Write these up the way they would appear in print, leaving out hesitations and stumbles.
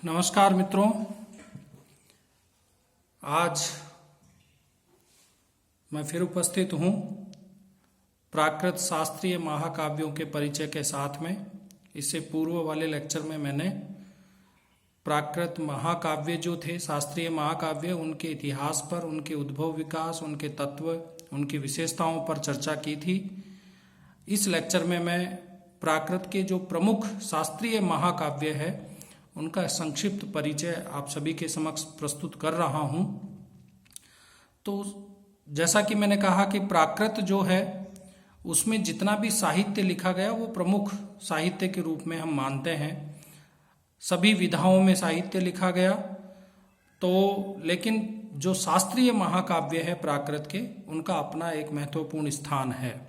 नमस्कार मित्रों, आज मैं फिर उपस्थित हूँ प्राकृत शास्त्रीय महाकाव्यों के परिचय के साथ में। इससे पूर्व वाले लेक्चर में मैंने प्राकृत महाकाव्य जो थे, शास्त्रीय महाकाव्य, उनके इतिहास पर, उनके उद्भव विकास, उनके तत्व, उनकी विशेषताओं पर चर्चा की थी। इस लेक्चर में मैं प्राकृत के जो प्रमुख शास्त्रीय महाकाव्य है उनका संक्षिप्त परिचय आप सभी के समक्ष प्रस्तुत कर रहा हूं। तो जैसा कि मैंने कहा कि प्राकृत जो है उसमें जितना भी साहित्य लिखा गया वो प्रमुख साहित्य के रूप में हम मानते हैं। सभी विधाओं में साहित्य लिखा गया, तो लेकिन जो शास्त्रीय महाकाव्य है प्राकृत के, उनका अपना एक महत्वपूर्ण स्थान है।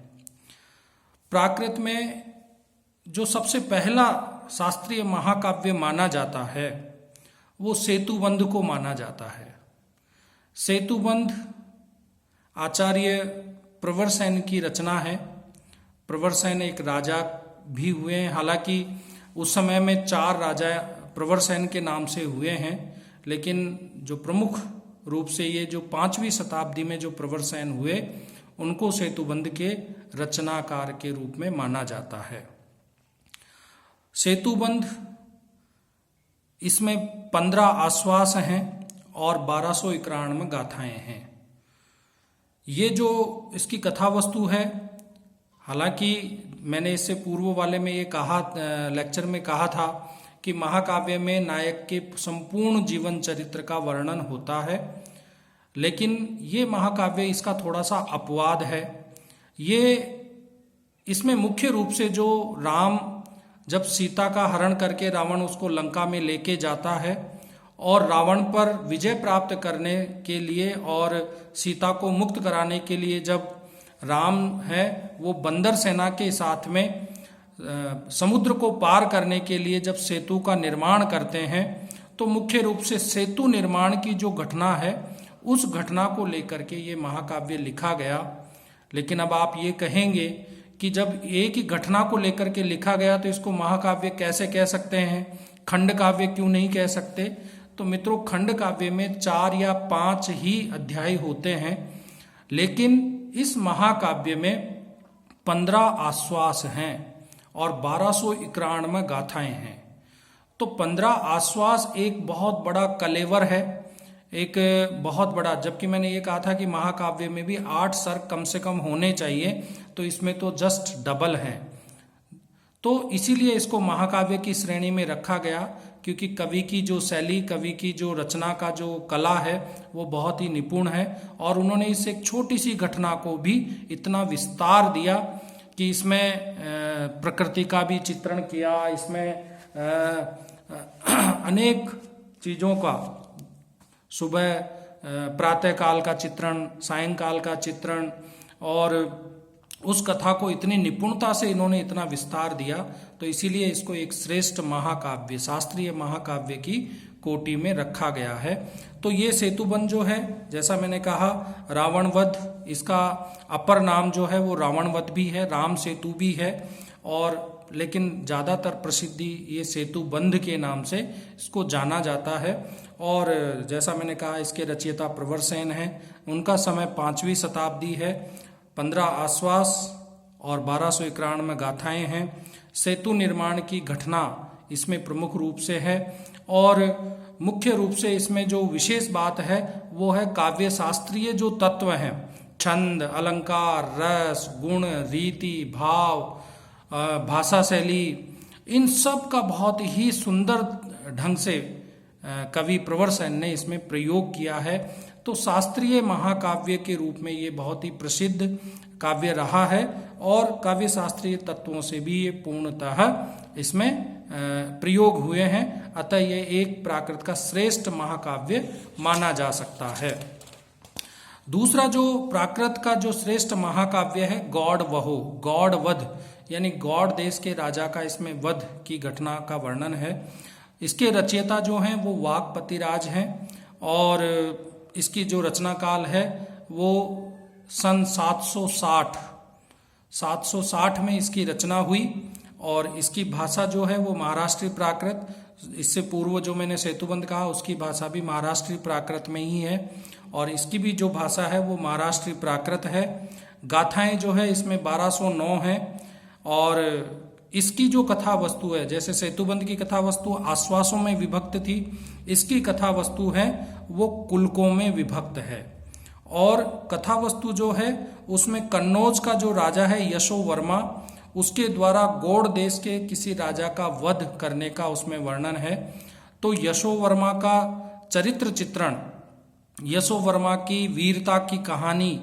प्राकृत में जो सबसे पहला शास्त्रीय महाकाव्य माना जाता है वो सेतुबंध को माना जाता है। सेतुबंध आचार्य प्रवरसेन की रचना है। प्रवरसेन एक राजा भी हुए हैं, हालांकि उस समय में 4 राजा प्रवरसेन के नाम से हुए हैं, लेकिन जो प्रमुख रूप से ये जो 5वीं शताब्दी में जो प्रवरसेन हुए उनको सेतुबंध के रचनाकार के रूप में माना जाता है। सेतुबंध, इसमें 15 आश्वास हैं और 1291 गाथाएं हैं। ये जो इसकी कथा वस्तु है, हालांकि मैंने इससे पूर्व वाले में ये कहा, लेक्चर में कहा था कि महाकाव्य में नायक के संपूर्ण जीवन चरित्र का वर्णन होता है, लेकिन ये महाकाव्य इसका थोड़ा सा अपवाद है। ये इसमें मुख्य रूप से जो राम जब सीता का हरण करके रावण उसको लंका में लेके जाता है और रावण पर विजय प्राप्त करने के लिए और सीता को मुक्त कराने के लिए जब राम है वो बंदर सेना के साथ में समुद्र को पार करने के लिए जब सेतु का निर्माण करते हैं, तो मुख्य रूप से सेतु निर्माण की जो घटना है उस घटना को लेकर के ये महाकाव्य लिखा गया। लेकिन अब आप ये कहेंगे कि जब एक ही घटना को लेकर के लिखा गया तो इसको महाकाव्य कैसे कह सकते हैं, खंड काव्य क्यों नहीं कह सकते? तो मित्रों, खंड काव्य में 4 या 5 ही अध्याय होते हैं, लेकिन इस महाकाव्य में 15 आश्वास हैं और 1291 गाथाएं हैं। तो 15 आश्वास एक बहुत बड़ा कलेवर है, एक बहुत बड़ा, जबकि मैंने ये कहा था कि महाकाव्य में भी 8 सर्ग कम से कम होने चाहिए, तो इसमें तो जस्ट डबल है। तो इसीलिए इसको महाकाव्य की श्रेणी में रखा गया, क्योंकि कवि की जो शैली, कवि की जो रचना का जो कला है वो बहुत ही निपुण है, और उन्होंने इस एक छोटी सी घटना को भी इतना विस्तार दिया कि इसमें प्रकृति का भी चित्रण किया, इसमें अनेक चीज़ों का, सुबह प्रातः काल का चित्रण, सायंकाल का चित्रण, और उस कथा को इतनी निपुणता से इन्होंने इतना विस्तार दिया, तो इसीलिए इसको एक श्रेष्ठ महाकाव्य, शास्त्रीय महाकाव्य की कोटि में रखा गया है। तो ये सेतुबंध जो है, जैसा मैंने कहा, रावण वध, इसका अपर नाम जो है वो रावण वध भी है, राम सेतु भी है, और लेकिन ज़्यादातर प्रसिद्धि ये सेतुबंध के नाम से इसको जाना जाता है। और जैसा मैंने कहा, इसके रचयिता प्रवरसेन हैं, उनका समय 5वीं शताब्दी है। 15 आश्वास और 1291 गाथाएं हैं। सेतु निर्माण की घटना इसमें प्रमुख रूप से है, और मुख्य रूप से इसमें जो विशेष बात है वो है काव्य शास्त्रीय जो तत्व हैं, छंद, अलंकार, रस, गुण, रीति, भाव, भाषा शैली, इन सब का बहुत ही सुंदर ढंग से कवि प्रवरसेन ने इसमें प्रयोग किया है। तो शास्त्रीय महाकाव्य के रूप में ये बहुत ही प्रसिद्ध काव्य रहा है, और काव्य शास्त्रीय तत्वों से भी ये पूर्णतः इसमें प्रयोग हुए हैं। अतः ये एक प्राकृत का श्रेष्ठ महाकाव्य माना जा सकता है। दूसरा जो प्राकृत का जो श्रेष्ठ महाकाव्य है, गौड़ वहो, गौड़ वध, यानी गौड़ देश के राजा का इसमें वध की घटना का वर्णन है। इसके रचयिता जो हैं वो वाक्पतिराज हैं, और इसकी जो रचना काल है वो सन 760 में इसकी रचना हुई, और इसकी भाषा जो है वो महाराष्ट्री प्राकृत, इससे पूर्व जो मैंने सेतुबंध कहा उसकी भाषा भी महाराष्ट्री प्राकृत में ही है, और इसकी भी जो भाषा है वो महाराष्ट्री प्राकृत है। गाथाएं जो है इसमें 1209 हैं, और इसकी जो कथा वस्तु है, जैसे सेतुबंध की कथा वस्तु आश्वासों में विभक्त थी, इसकी कथा वस्तु है वो कुलकों में विभक्त है। और कथा वस्तु जो है उसमें कन्नौज का जो राजा है यशोवर्मा, उसके द्वारा गौड़ देश के किसी राजा का वध करने का उसमें वर्णन है। तो यशोवर्मा का चरित्र चित्रण, यशोवर्मा की वीरता की कहानी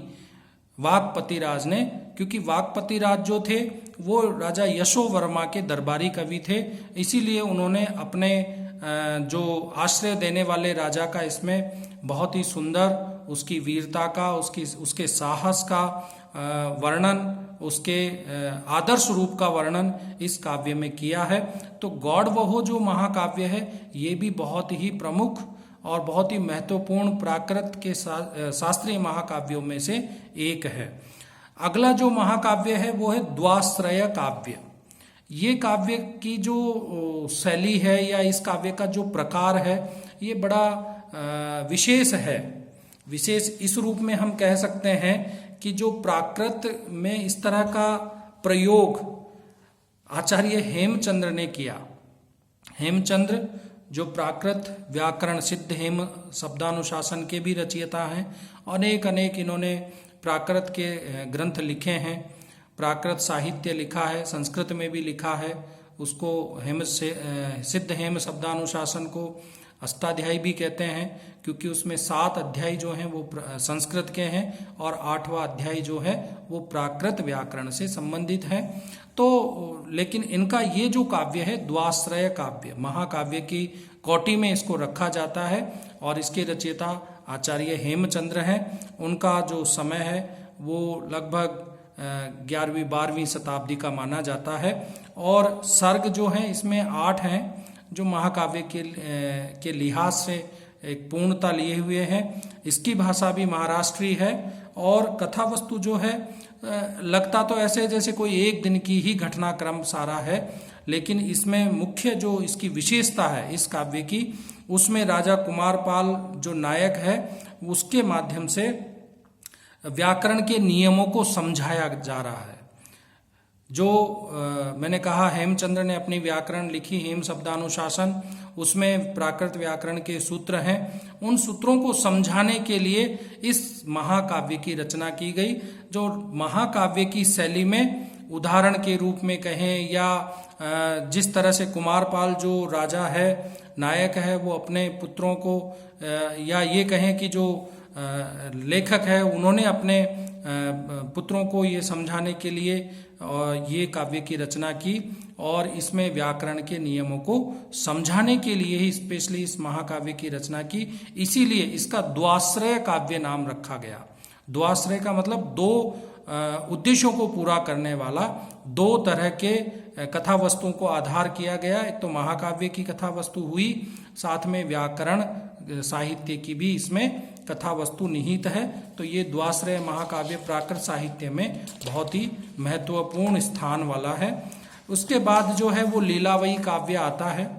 वाकपति राज ने, क्योंकि वाकपति राज जो थे वो राजा यशोवर्मा के दरबारी कवि थे, इसीलिए उन्होंने अपने जो आश्रय देने वाले राजा का इसमें बहुत ही सुंदर उसकी वीरता का, उसके साहस का वर्णन, उसके आदर्श रूप का वर्णन इस काव्य में किया है। तो गौड़वहो जो महाकाव्य है ये भी बहुत ही प्रमुख और बहुत ही महत्वपूर्ण प्राकृत के शास्त्रीय महाकाव्यों में से एक है। अगला जो महाकाव्य है वो है द्वाश्रय काव्य। ये काव्य की जो शैली है या इस काव्य का जो प्रकार है ये बड़ा विशेष है। विशेष इस रूप में हम कह सकते हैं कि जो प्राकृत में इस तरह का प्रयोग आचार्य हेमचंद्र ने किया। हेमचंद्र जो प्राकृत व्याकरण सिद्ध हेम शब्दानुशासन के भी रचयिता हैं, अनेक इन्होंने प्राकृत के ग्रंथ लिखे हैं, प्राकृत साहित्य लिखा है, संस्कृत में भी लिखा है। उसको सिद्ध हेम शब्दानुशासन को अष्टाध्यायी भी कहते हैं, क्योंकि उसमें 7 अध्याय जो हैं वो संस्कृत के हैं और 8वां अध्याय जो है वो प्राकृत व्याकरण से संबंधित है। तो लेकिन इनका ये जो काव्य है द्वाश्रय काव्य, महाकाव्य की कोटि में इसको रखा जाता है, और इसके रचयिता आचार्य हेमचंद्र हैं। उनका जो समय है वो लगभग 11वीं-12वीं शताब्दी का माना जाता है, और सर्ग जो है इसमें 8 हैं जो महाकाव्य के लिहाज से एक पूर्णता लिए हुए हैं। इसकी भाषा भी महाराष्ट्री है, और कथा वस्तु जो है लगता तो ऐसे जैसे कोई एक दिन की ही घटनाक्रम सारा है, लेकिन इसमें मुख्य जो इसकी विशेषता है इस काव्य की, उसमें राजा कुमारपाल जो नायक है उसके माध्यम से व्याकरण के नियमों को समझाया जा रहा है। जो मैंने कहा हेमचंद्र ने अपनी व्याकरण लिखी हेम शब्दानुशासन, उसमें प्राकृत व्याकरण के सूत्र हैं, उन सूत्रों को समझाने के लिए इस महाकाव्य की रचना की गई। जो महाकाव्य की शैली में उदाहरण के रूप में कहें या जिस तरह से कुमारपाल जो राजा है नायक है वो अपने पुत्रों को, या ये कहें कि जो लेखक है उन्होंने अपने पुत्रों को ये समझाने के लिए ये काव्य की रचना की, और इसमें व्याकरण के नियमों को समझाने के लिए ही स्पेशली इस महाकाव्य की रचना की। इसीलिए इसका द्वाश्रय काव्य नाम रखा गया। द्वाश्रय का मतलब 2 उद्देश्यों को पूरा करने वाला, 2 तरह के कथा वस्तुओं को आधार किया गया। एक तो महाकाव्य की कथा वस्तु हुई, साथ में व्याकरण साहित्य की भी इसमें कथा वस्तु निहित है। तो ये द्वाश्रय महाकाव्य प्राकृत साहित्य में बहुत ही महत्वपूर्ण स्थान वाला है। उसके बाद जो है वो लीलावही काव्य आता है।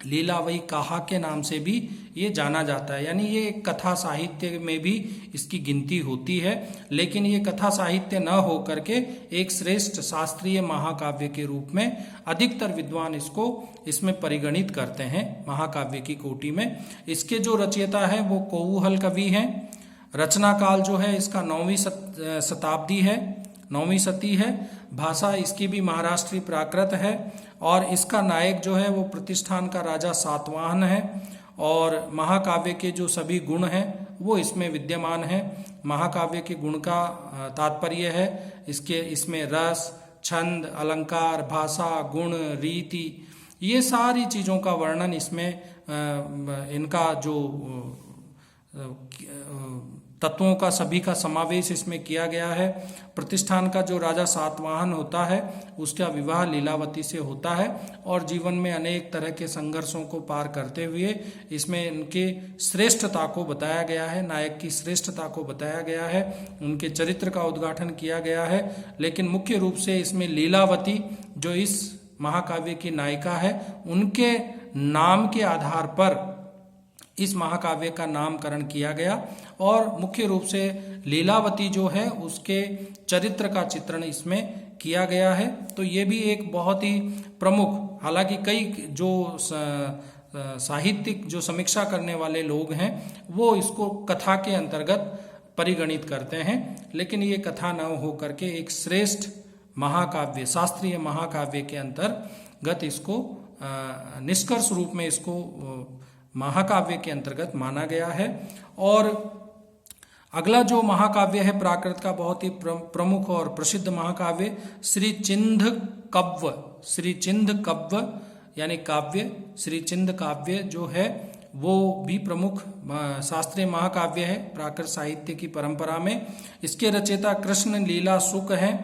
लीलावही काहा के नाम से भी ये जाना जाता है, यानी ये कथा साहित्य में भी इसकी गिनती होती है, लेकिन ये कथा साहित्य न हो करके एक श्रेष्ठ शास्त्रीय महाकाव्य के रूप में अधिकतर विद्वान इसको इसमें परिगणित करते हैं महाकाव्य की कोटि में। इसके जो रचयिता है वो कौहल कवि हैं। रचना काल जो है इसका 9वीं शताब्दी है, 9वीं शती है। भाषा इसकी भी महाराष्ट्री प्राकृत है, और इसका नायक जो है वो प्रतिष्ठान का राजा सातवाहन है, और महाकाव्य के जो सभी गुण हैं वो इसमें विद्यमान हैं। महाकाव्य के गुण का तात्पर्य है इसमें रस, छंद, अलंकार, भाषा, गुण, रीति, ये सारी चीज़ों का वर्णन इसमें इनका जो तत्वों का सभी का समावेश इसमें किया गया है। प्रतिष्ठान का जो राजा सातवाहन होता है उसका विवाह लीलावती से होता है और जीवन में अनेक तरह के संघर्षों को पार करते हुए इसमें इनके श्रेष्ठता को बताया गया है, नायक की श्रेष्ठता को बताया गया है, उनके चरित्र का उद्घाटन किया गया है। लेकिन मुख्य रूप से इसमें लीलावती जो इस महाकाव्य की नायिका है उनके नाम के आधार पर इस महाकाव्य का नामकरण किया गया और मुख्य रूप से लीलावती जो है उसके चरित्र का चित्रण इसमें किया गया है। तो ये भी एक बहुत ही प्रमुख, हालांकि कई जो साहित्यिक जो समीक्षा करने वाले लोग हैं वो इसको कथा के अंतर्गत परिगणित करते हैं, लेकिन ये कथा न हो करके एक श्रेष्ठ महाकाव्य, शास्त्रीय महाकाव्य के अंतर्गत इसको निष्कर्ष रूप में इसको महाकाव्य के अंतर्गत माना गया है। और अगला जो महाकाव्य है प्राकृत का बहुत ही प्रमुख और प्रसिद्ध महाकाव्य श्री चिंद कव्य, श्री चिंद कव्य यानी काव्य, श्री चिंद काव्य जो है वो भी प्रमुख शास्त्रीय महाकाव्य है प्राकृत साहित्य की परंपरा में। इसके रचयिता कृष्ण लीला शुक हैं।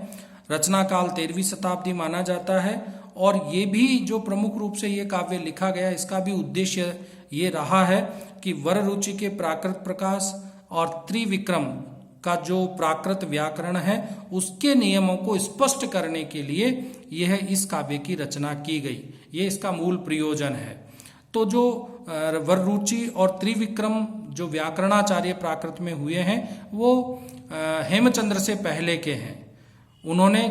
रचना काल 13वीं शताब्दी माना जाता है और ये भी जो प्रमुख रूप से ये काव्य लिखा गया इसका भी उद्देश्य ये रहा है कि वर रुचि के प्राकृत प्रकाश और त्रिविक्रम का जो प्राकृत व्याकरण है उसके नियमों को स्पष्ट करने के लिए यह इस काव्य की रचना की गई, ये इसका मूल प्रयोजन है। तो जो वर रुचि और त्रिविक्रम जो व्याकरणाचार्य प्राकृत में हुए हैं वो हेमचंद्र से पहले के हैं। उन्होंने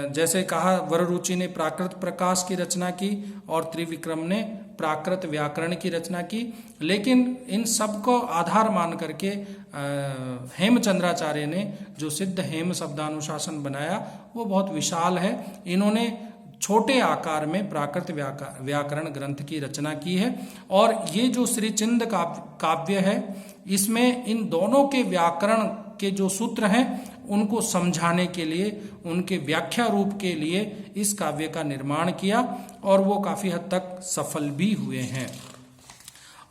जैसे कहा वर रुचि ने प्राकृत प्रकाश की रचना की और त्रिविक्रम ने प्राकृत व्याकरण की रचना की, लेकिन इन सब को आधार मान करके हेमचंद्राचार्य ने जो सिद्ध हेम शब्दानुशासन बनाया वो बहुत विशाल है। इन्होंने छोटे आकार में प्राकृत व्याकरण ग्रंथ की रचना की है और ये जो श्री चिंद काव्य है इसमें इन दोनों के व्याकरण के जो सूत्र हैं उनको समझाने के लिए, उनके व्याख्या रूप के लिए इस काव्य का निर्माण किया और वो काफ़ी हद तक सफल भी हुए हैं।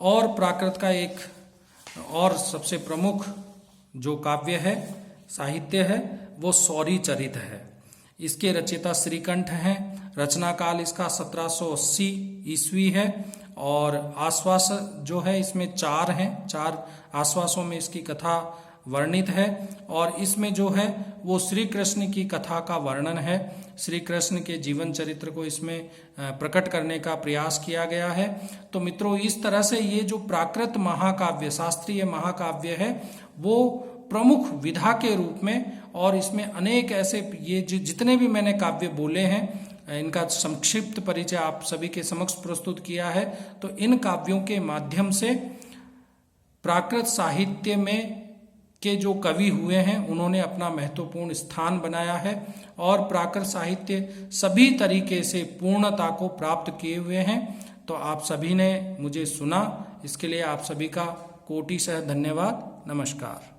और प्राकृत का एक और सबसे प्रमुख जो काव्य है, साहित्य है, वो सौरी चरित है। इसके रचयिता श्रीकंठ हैं। रचना काल इसका 1780 ईस्वी है और आश्वास जो है इसमें 4 हैं, 4 आश्वासों में इसकी कथा वर्णित है और इसमें जो है वो श्री कृष्ण की कथा का वर्णन है। श्री कृष्ण के जीवन चरित्र को इसमें प्रकट करने का प्रयास किया गया है। तो मित्रों, इस तरह से ये जो प्राकृत महाकाव्य, शास्त्रीय महाकाव्य है वो प्रमुख विधा के रूप में, और इसमें अनेक ऐसे ये जितने भी मैंने काव्य बोले हैं इनका संक्षिप्त परिचय आप सभी के समक्ष प्रस्तुत किया है। तो इन काव्यों के माध्यम से प्राकृत साहित्य में के जो कवि हुए हैं उन्होंने अपना महत्वपूर्ण स्थान बनाया है और प्राकृत साहित्य सभी तरीके से पूर्णता को प्राप्त किए हुए हैं। तो आप सभी ने मुझे सुना, इसके लिए आप सभी का कोटिशः धन्यवाद। नमस्कार।